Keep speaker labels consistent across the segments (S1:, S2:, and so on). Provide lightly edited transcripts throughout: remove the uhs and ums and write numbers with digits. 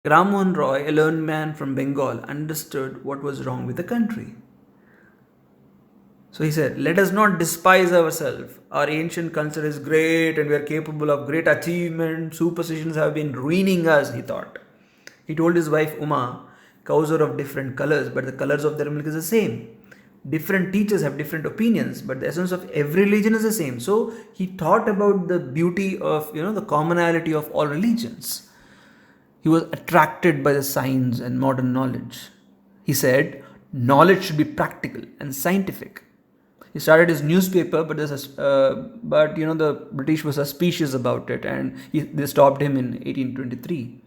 S1: Ram Mohan Roy, a learned man from Bengal, understood what was wrong with the country. So he said, let us not despise ourselves. Our ancient culture is great and we are capable of great achievement. Superstitions have been ruining us, he thought. He told his wife Uma, cows are of different colors, but the colors of their milk is the same. Different teachers have different opinions, but the essence of every religion is the same. So he thought about the beauty of, the commonality of all religions. He was attracted by the science and modern knowledge. He said, knowledge should be practical and scientific. He started his newspaper, but the British were suspicious about it, and they stopped him in 1823.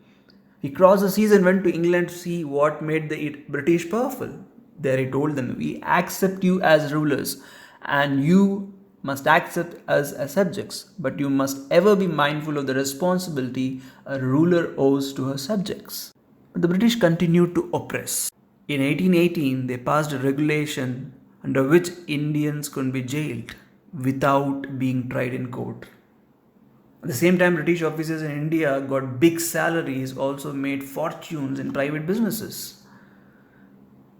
S1: He crossed the seas and went to England to see what made the British powerful. There he told them, we accept you as rulers, and you must accept us as subjects, but you must ever be mindful of the responsibility a ruler owes to her subjects. But the British continued to oppress. In 1818, they passed a regulation under which Indians could be jailed without being tried in court. At the same time, British officers in India got big salaries, also made fortunes in private businesses,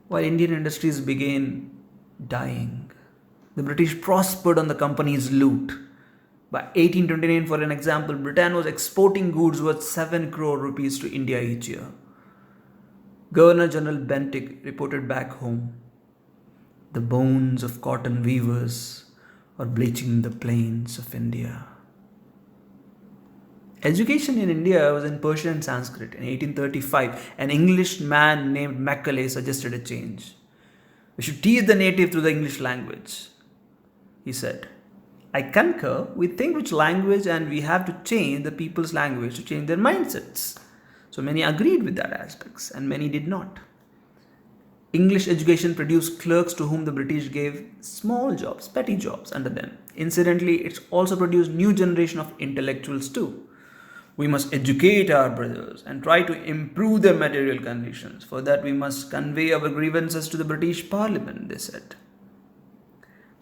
S1: while Indian industries began dying. The British prospered on the company's loot. By 1829, for an example, Britain was exporting goods worth 7 crore rupees to India each year. Governor General Bentinck reported back home, the bones of cotton weavers are bleaching the plains of India. Education in India was in Persian and Sanskrit. In 1835, an Englishman named Macaulay suggested a change. We should teach the native through the English language, he said. I concur. We think which language and we have to change the people's language to change their mindsets. So many agreed with that aspects and many did not. English education produced clerks to whom the British gave small jobs, petty jobs under them. Incidentally, it also produced new generation of intellectuals too. We must educate our brothers and try to improve their material conditions. For that, we must convey our grievances to the British Parliament, they said.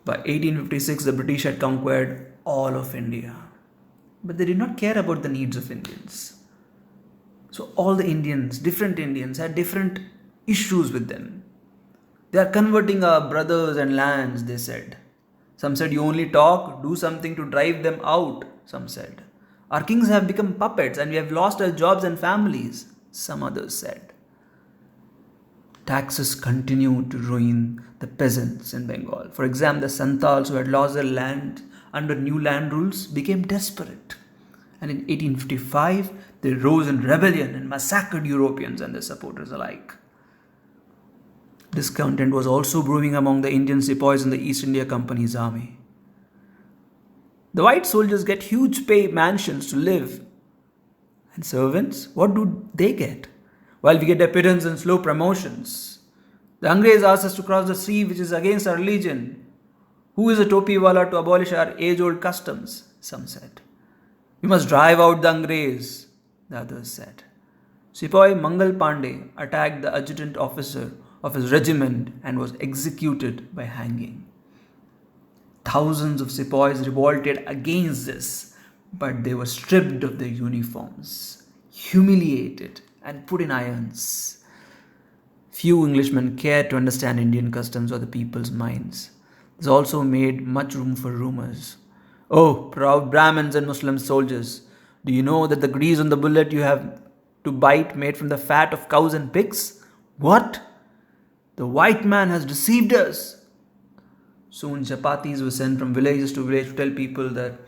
S1: By 1856, the British had conquered all of India. But they did not care about the needs of Indians. So all the Indians, different Indians, had different issues with them. They are converting our brothers and lands, they said. Some said, you only talk, do something to drive them out, some said. Our kings have become puppets and we have lost our jobs and families, some others said. Taxes continued to ruin the peasants in Bengal. For example, the Santals who had lost their land under new land rules became desperate. And in 1855, they rose in rebellion and massacred Europeans and their supporters alike. Discontent was also brewing among the Indian sepoys in the East India Company's army. The white soldiers get huge pay mansions to live. And servants, what do they get? While we get appearance and slow promotions. The Angrez asked us to cross the sea, which is against our religion. Who is a topiwala to abolish our age-old customs? Some said. We must drive out the Angrez, the others said. Sepoy Mangal Pandey attacked the adjutant officer of his regiment and was executed by hanging. Thousands of sepoys revolted against this, but they were stripped of their uniforms, humiliated, and put in irons. Few Englishmen cared to understand Indian customs or the people's minds. This also made much room for rumors. Oh, proud Brahmins and Muslim soldiers, do you know that the grease on the bullet you have to bite made from the fat of cows and pigs? What? The white man has deceived us. Soon chapatis were sent from villages to village to tell people that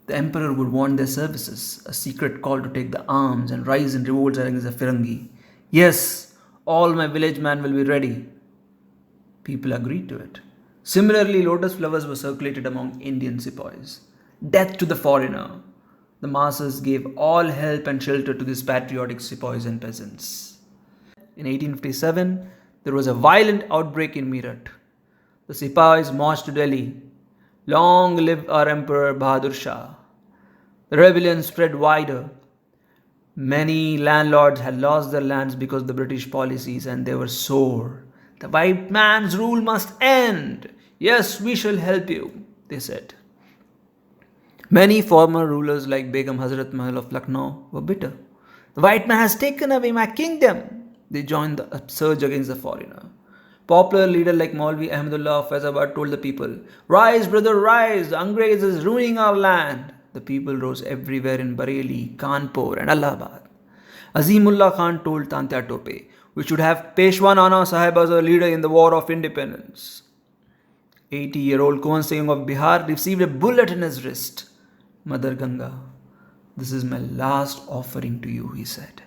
S1: the emperor would want their services, a secret call to take the arms and rise in revolts against the Firangi. Yes, all my village men will be ready. People agreed to it. Similarly, lotus flowers were circulated among Indian sepoys. Death to the foreigner. The masses gave all help and shelter to these patriotic sepoys and peasants. In 1857, there was a violent outbreak in Meerut. The sepoys marched to Delhi. Long live our Emperor Bahadur Shah. The rebellion spread wider. Many landlords had lost their lands because of the British policies and they were sore. The white man's rule must end. Yes, we shall help you, they said. Many former rulers like Begum Hazrat Mahal of Lucknow were bitter. The white man has taken away my kingdom. They joined the upsurge against the foreigner. Popular leader like Maulvi Ahmadullah of Faizabad told the people, "Rise, brother, rise! The Angrez is ruining our land." The people rose everywhere in Bareilly, Kanpur, and Allahabad. Azimullah Khan told Tantya Tope, "We should have Peshwa Nana Sahib as our leader in the war of independence." 80-year-old Kuan Singh of Bihar received a bullet in his wrist. "Mother Ganga, this is my last offering to you," he said.